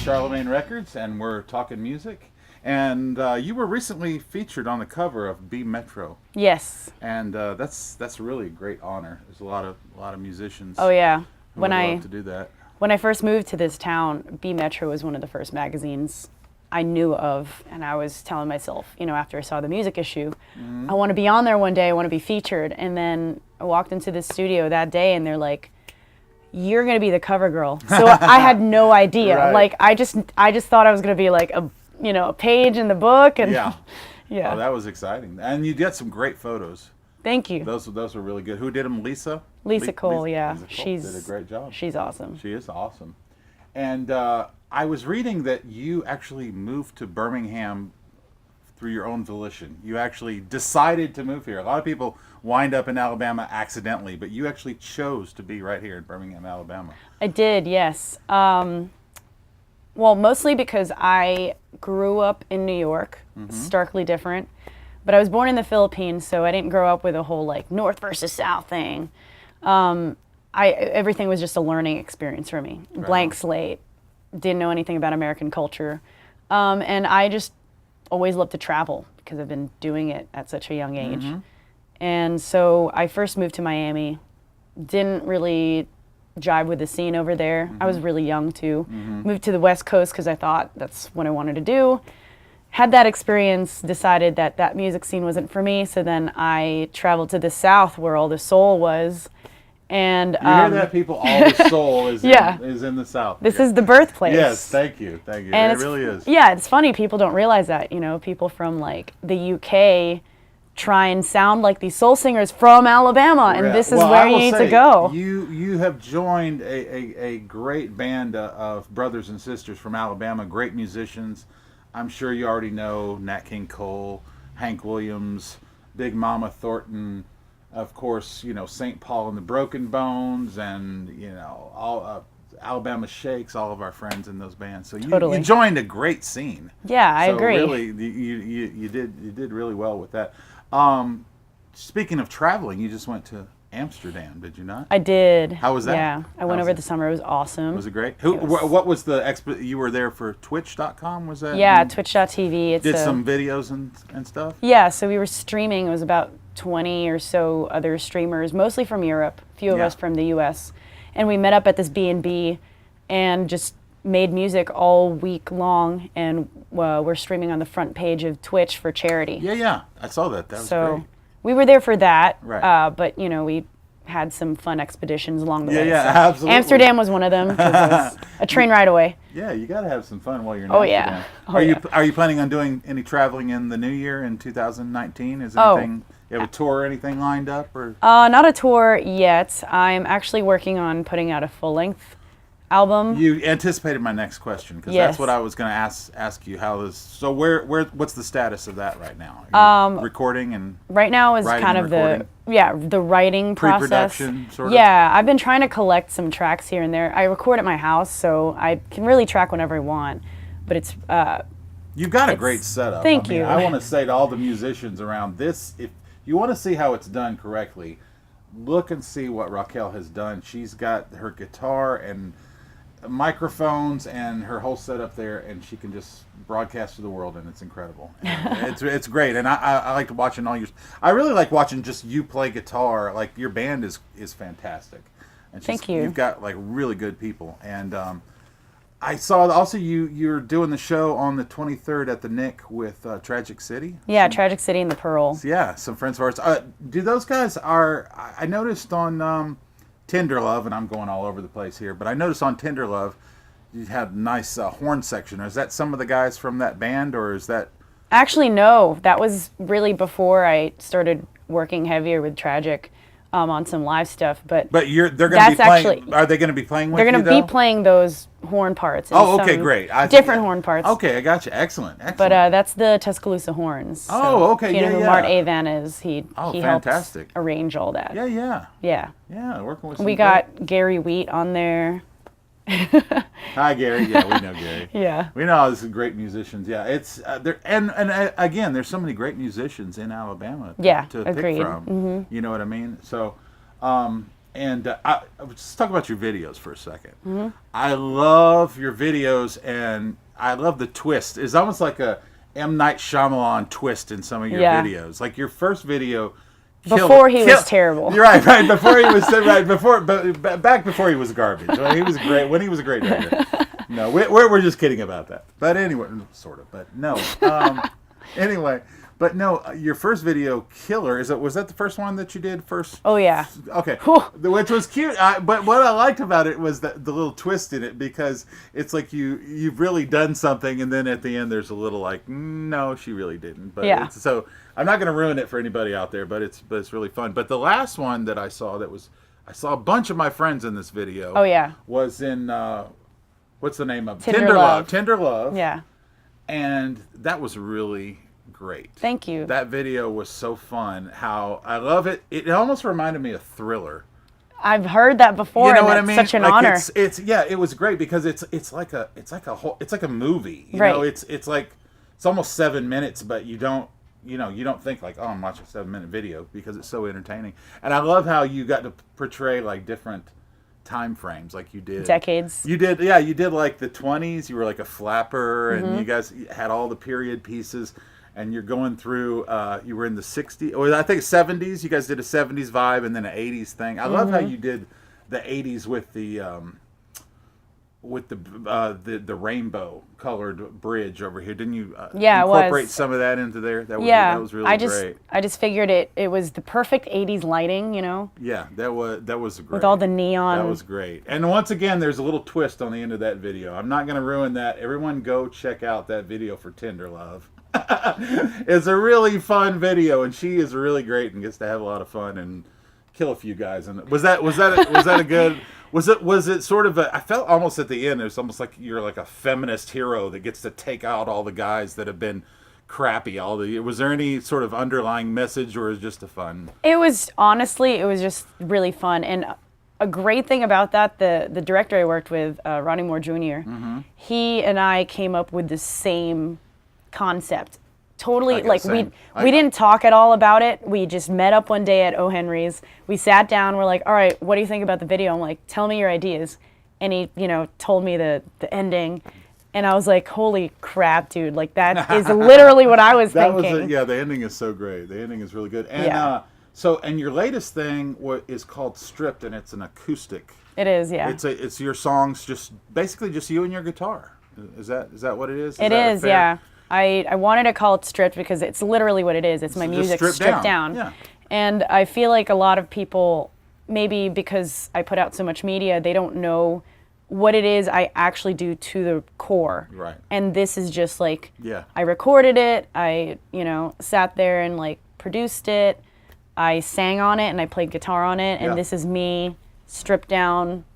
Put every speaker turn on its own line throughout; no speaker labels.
Charlemagne Records, and we're talking music. And you were recently featured on the cover of B Metro,
Yes.
and that's really a great honor. There's a lot of musicians
Oh yeah.
who
When
would
I
love to do that.
when I first moved to this town, B Metro was one of the first magazines I knew of, and I was telling myself, after I saw the music issue, I want to be on there one day. I want to be featured. And then I walked into the studio that day, and they're like, "You're gonna be the cover girl." So I had no idea.
Right.
Like I just thought I was gonna be like a page in the book, and
Yeah.
yeah.
Oh, that was exciting, and you did some great photos.
Thank you,
Those were really good. Who did them? Lisa.
Lisa Cole. Yeah,
Lisa Cole
she's
did a great job.
She's awesome.
She is awesome. And I was reading that you actually moved to Birmingham through your own volition. You actually decided to move here. A lot of people wind up in Alabama accidentally, but you actually chose to be right here in Birmingham, Alabama.
I did, yes. Well, mostly because I grew up in New York, starkly different. But I was born in the Philippines, so I didn't grow up with a whole like North versus South thing. Everything was just a learning experience for me.
Right.
Blank slate. Didn't know anything about American culture. And I just always loved to travel because I've been doing it at such a young age. And so I first moved to Miami. Didn't really jive with the scene over there. I was really young too. Moved to the West Coast because I thought that's what I wanted to do. Had that experience, decided that music scene wasn't for me, so then I traveled to the South where all the soul was. And
You hear that, people? All the soul is, is in the South.
This is the birthplace.
Yes, thank you.
And
it really is.
Yeah, it's funny, people don't realize that, people from like the UK try and sound like these soul singers from Alabama, and this is where you need to go.
You have joined a great band of brothers and sisters from Alabama, great musicians. I'm sure you already know Nat King Cole, Hank Williams, Big Mama Thornton, of course, St. Paul and the Broken Bones, and all Alabama Shakes, all of our friends in those bands. So you joined a great scene.
Yeah, I agree.
Really, you did really well with that. Speaking of traveling, you just went to Amsterdam, did you not?
I did.
How was that?
Yeah, I went over the summer. It was awesome.
Was it great? What was the you were there for Twitch.com, was that?
Yeah, Twitch.tv.
Did some videos and stuff?
Yeah, so we were streaming. It was about 20 or so other streamers, mostly from Europe, a few of us from the US. And we met up at this B&B and just made music all week long, and we're streaming on the front page of Twitch for charity.
Yeah, I saw that. That was great.
We were there for that,
right.
But we had some fun expeditions along the way.
Yeah,
so
absolutely.
Amsterdam was one of them, because it was a train ride away.
Yeah, you got to have some fun while you're in
Amsterdam.
Are you planning on doing any traveling in the new year in 2019? Is anything you have a tour or anything lined up, or? Not
a tour yet. I'm actually working on putting out a full-length album.
You anticipated my next question, because that's what I was going to ask you. So what's the status of that right now? Are you recording and
right now is kind of the writing process.
Pre-production sort of.
Yeah, I've been trying to collect some tracks here and there. I record at my house, so I can really track whenever I want. But it's
you've got a great setup.
Thank you.
I want to say to all the musicians around this, if you want to see how it's done correctly, look and see what Raquel has done. She's got her guitar and microphones and her whole setup there, and she can just broadcast to the world, and it's incredible. And it's great, and I like watching all your. I really like watching just you play guitar. Like, your band is fantastic. And
thank you.
You've got like really good people, and I saw also you're doing the show on the 23rd at the Nick with Tragic City.
Yeah, Tragic City and the Pearl.
Yeah, some friends of ours. Do those guys I noticed on Tender Love, and I'm going all over the place here, but I noticed on Tender Love you had a nice horn section. Is that some of the guys from that band, or is that? Actually,
no. That was really before I started working heavier with Tragic on some live stuff. But
they're going to be playing. Are they going to be playing with you?
They're going to be playing those horn parts.
Oh, okay, great.
Different horn parts.
Okay, I got you. Excellent.
But that's the Tuscaloosa horns.
Oh, okay.
You know who Mart Avan is. He
fantastic.
Helps arrange all that.
Yeah. Working with.
We got Gary Wheat on there.
Hi, Gary. Yeah, we know Gary.
Yeah.
We know all these great musicians. Yeah, it's there, and again, there's so many great musicians in Alabama. To
agreed.
pick from. You know what I mean? So, And let's talk about your videos for a second. I love your videos, and I love the twist. It's almost like a M. Night Shyamalan twist in some of your videos. Like your first video,
before he was terrible.
You're right. Before he was back before he was garbage. When he was great. When he was a great director. No, we're just kidding about that. But anyway, sort of. But no. Anyway. But no, your first video, Killer, was that the first one that you did first?
Oh, yeah.
Okay. Which was cute. But what I liked about it was the little twist in it, because it's like you've really done something, and then at the end there's a little like, no, she really didn't. But
yeah.
So I'm not going to ruin it for anybody out there, but it's really fun. But the last one that I saw I saw a bunch of my friends in this video.
Oh, yeah.
Was in, what's the name of it?
Tender Love.
Tender Love.
Yeah.
And that was really great.
Thank you.
That video was so fun. How I love it. It almost reminded me of Thriller.
I've heard that before.
You know
and
what
that's
I mean?
Such an
like
honor.
It was great because it's like a movie. You
right.
know, it's almost 7 minutes, but you don't think like, oh, I'm watching a 7-minute video, because it's so entertaining. And I love how you got to portray like different time frames, like you did
decades.
You did like the 20s. You were like a flapper, and you guys had all the period pieces. And you're going through, you were in the 60s, or I think 70s. You guys did a 70s vibe and then an 80s thing. I love how you did the 80s with the rainbow colored bridge over here. Didn't you incorporate some of that into there? That was really great.
I just figured it was the perfect 80s lighting, you know?
Yeah, that was great.
With all the neon.
That was great. And once again, there's a little twist on the end of that video. I'm not going to ruin that. Everyone go check out that video for Tender Love. It's a really fun video, and she is really great and gets to have a lot of fun and kill a few guys. And was that a good? Was it sort of I felt almost at the end, it was almost like you're like a feminist hero that gets to take out all the guys that have been crappy. Was there any sort of underlying message, or was it just a fun?
It was just really fun. And a great thing about that, the director I worked with, Ronnie Moore Jr., he and I came up with the same concept. Totally, like we didn't talk at all about it. We just met up one day at O. Henry's. We sat down. We're like, all right, what do you think about the video? I'm like, tell me your ideas. And he, told me the ending. And I was like, holy crap, dude. Like, that is literally what I was thinking.
The ending is so great. The ending is really good. And and your latest thing is called Stripped, and it's an acoustic.
It is, yeah.
It's your songs, basically just you and your guitar. Is that what it is?
It is, yeah. I wanted to call it Stripped because it's literally what it is. It's my music stripped down.
Yeah.
And I feel like a lot of people, maybe because I put out so much media, they don't know what it is I actually do to the core.
Right.
And this is just like,
yeah.
I recorded it, I, sat there and like produced it, I sang on it and I played guitar on it, and this is me stripped down.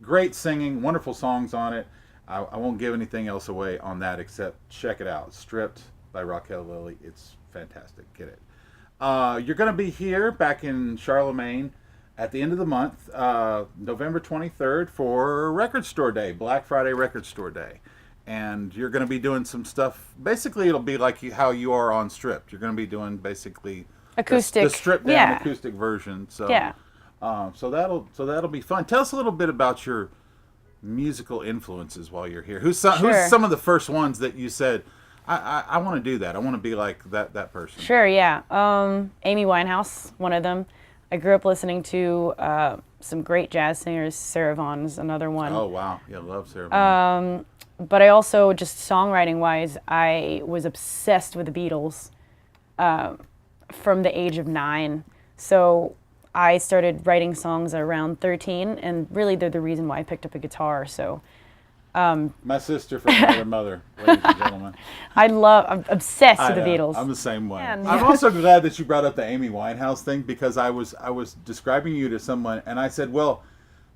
Great
singing, wonderful songs on it. I won't give anything else away on that except check it out. Stripped by Raquel Lily. It's fantastic. Get it. You're going to be here back in Charlemagne at the end of the month, November 23rd, for Record Store Day, Black Friday Record Store Day. And you're going to be doing some stuff. Basically, it'll be like how you are on Stripped. You're going to be doing basically
acoustic,
the stripped down acoustic version. So, so that'll be fun. Tell us a little bit about your musical influences while you're here. Who's some of the first ones that you said, I want to do that. I want to be like that person.
Sure, yeah. Amy Winehouse, one of them. I grew up listening to some great jazz singers. Sarah Vaughan's another one.
Oh, wow. Yeah, I love Sarah Vaughan.
But I also, just songwriting-wise, I was obsessed with the Beatles from the age of 9. So I started writing songs around 13, and really they're the reason why I picked up a guitar. So,
my sister from another mother, ladies and gentlemen.
I'm obsessed with the Beatles.
I'm the same way. Man. I'm also glad that you brought up the Amy Winehouse thing, because I was describing you to someone, and I said, well,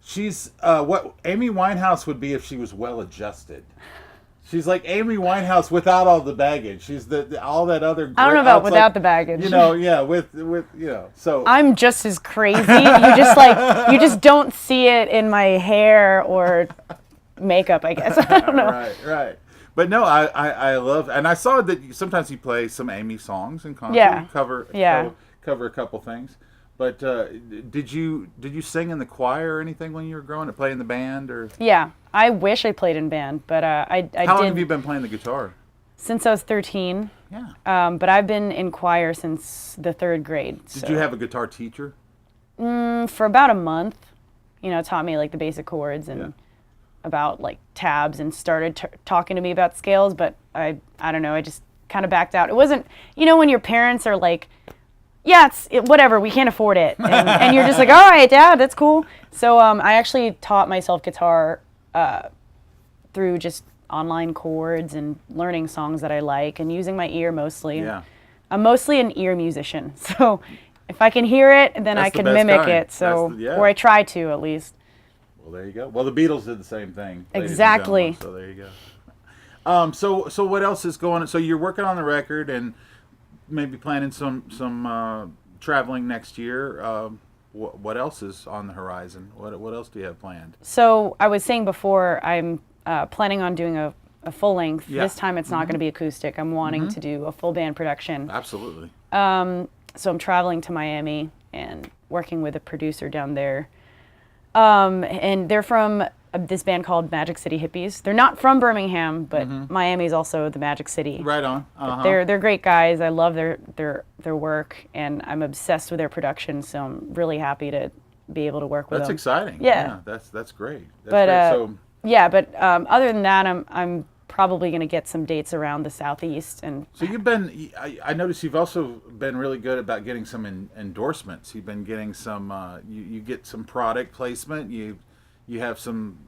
she's what Amy Winehouse would be if she was well adjusted. She's like Amy Winehouse without all the baggage. She's all that other.
I don't know about without the baggage.
with So
I'm just as crazy. You just don't see it in my hair or makeup, I guess. I don't know.
Right. But no, I love, and I saw that sometimes you play some Amy songs in concert.
Yeah.
Cover a couple things. But did you sing in the choir or anything when you were growing up, play in the band or?
Yeah, I wish I played in band, but I
How long
did
have you been playing the guitar?
since I was 13.
Yeah.
But I've been in choir since the 3rd grade.
Did you have a guitar teacher?
For about a month, taught me like the basic chords and about like tabs and started talking to me about scales, but I don't know, I just kind of backed out. It wasn't, when your parents are like, yeah, whatever, we can't afford it. And you're just like, all right, Dad, that's cool. So I actually taught myself guitar through just online chords and learning songs that I like and using my ear mostly.
Yeah.
I'm mostly an ear musician. So if I can hear it, then I can mimic it. So, or I try to at least.
Well, there you go. Well, the Beatles did the same thing.
Exactly.
So there you go. So what else is going on? So you're working on the record and maybe planning some traveling next year. What else is on the horizon? What else do you have planned?
So I was saying before, I'm planning on doing a full length.
Yeah.
This time it's not going to be acoustic. I'm wanting to do a full band production.
Absolutely.
So I'm traveling to Miami and working with a producer down there. And they're from this band called Magic City Hippies. They're not from Birmingham, but Miami is also the Magic City.
Right on. Uh-huh.
They're great guys. I love their work, and I'm obsessed with their production. So I'm really happy to be able to work with them.
That's exciting.
Yeah.
That's great. That's
But
great. So
but other than that, I'm probably going to get some dates around the Southeast. And
so you've been. I noticed you've also been really good about getting some endorsements. You've been getting some. You get some product placement. You have some.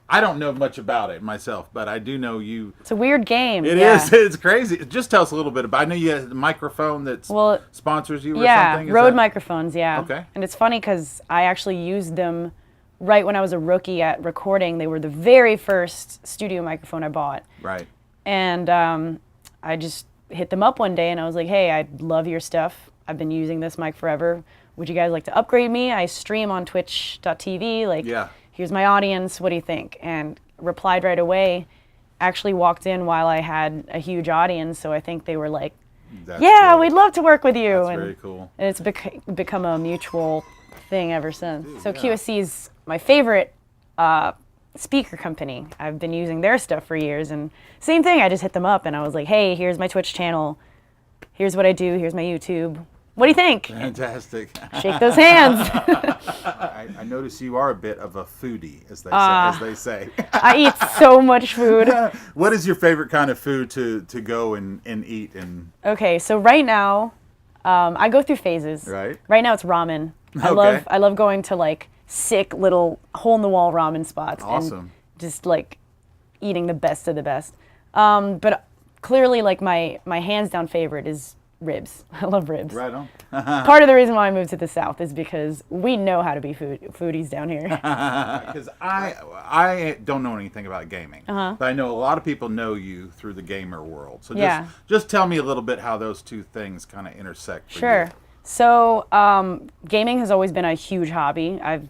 I don't know much about it myself, but I do know you.
It's a weird game.
It is. It's crazy. Just tell us a little bit about. I know you have a microphone that sponsors you. Or something.
Rode microphones. Yeah.
Okay.
And it's funny because I actually used them right when I was a rookie at recording. They were the very first studio microphone I bought.
Right.
And I just hit them up one day and I was like, hey, I love your stuff. I've been using this mic forever. Would you guys like to upgrade me? I stream on twitch.tv. Like, here's my audience. What do you think? And replied right away. Actually walked in while I had a huge audience. So I think they were like, cool. We'd love to work with you.
That's very cool.
And it's become a mutual thing ever since. Dude, so QSC's my favorite speaker company. I've been using their stuff for years, and same thing, I just hit them up and I was like, hey, here's my Twitch channel, here's what I do, here's my YouTube, what do you think?
Fantastic.
Shake those hands.
I notice you are a bit of a foodie, as they say.
I eat so much food.
What is your favorite kind of food to go and eat?
Okay, so right now I go through phases. Right now it's ramen. I love going to like sick little hole-in-the-wall ramen spots.
Awesome.
And just like eating the best of the best. But clearly, like my hands down favorite is ribs. I love ribs.
Right on.
Part of the reason why I moved to the South is because we know how to be foodies down here.
Because I don't know anything about gaming, but I know a lot of people know you through the gamer world. So just tell me a little bit how those two things kind of intersect for you.
So gaming has always been a huge hobby. I've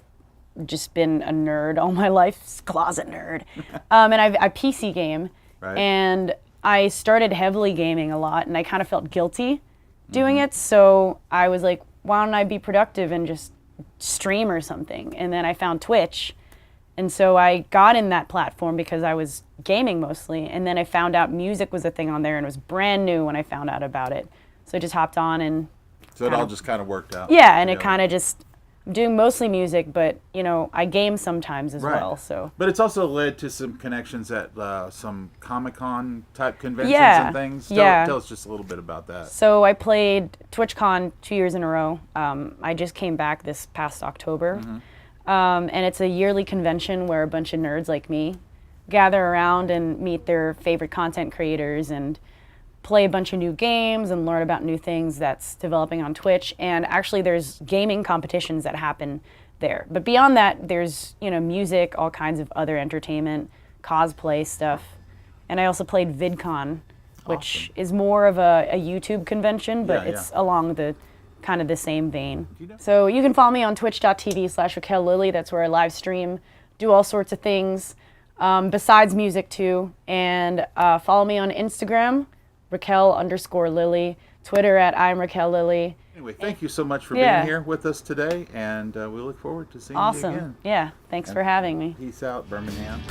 just been a nerd all my life, closet nerd. And I PC game, and I started heavily gaming a lot, and I kind of felt guilty doing it. So I was like, why don't I be productive and just stream or something? And then I found Twitch, and so I got in that platform because I was gaming mostly. And then I found out music was a thing on there, and it was brand new when I found out about it. So I just hopped on and.
So it all just kind of worked out.
Yeah, and it kind of just. I'm doing mostly music, but I game sometimes as well. So,
but it's also led to some connections at some Comic-Con type conventions and things. Tell us just a little bit about that.
So I played TwitchCon 2 years in a row. I just came back this past October, and it's a yearly convention where a bunch of nerds like me gather around and meet their favorite content creators and play a bunch of new games and learn about new things that's developing on Twitch. And actually there's gaming competitions that happen there. But beyond that, there's, music, all kinds of other entertainment, cosplay stuff. And I also played VidCon, which is more of a YouTube convention, but it's along the kind of the same vein. So you can follow me on twitch.tv/Raquel Lily. That's where I live stream, do all sorts of things besides music too. And follow me on Instagram, Raquel_Lily, Twitter at I'm Raquel Lily,
Anyway, thank you so much for
Yeah.
being here with us today, and we look forward to seeing you
Awesome.
again.
Yeah. Thanks for having me.
Peace out, Birmingham.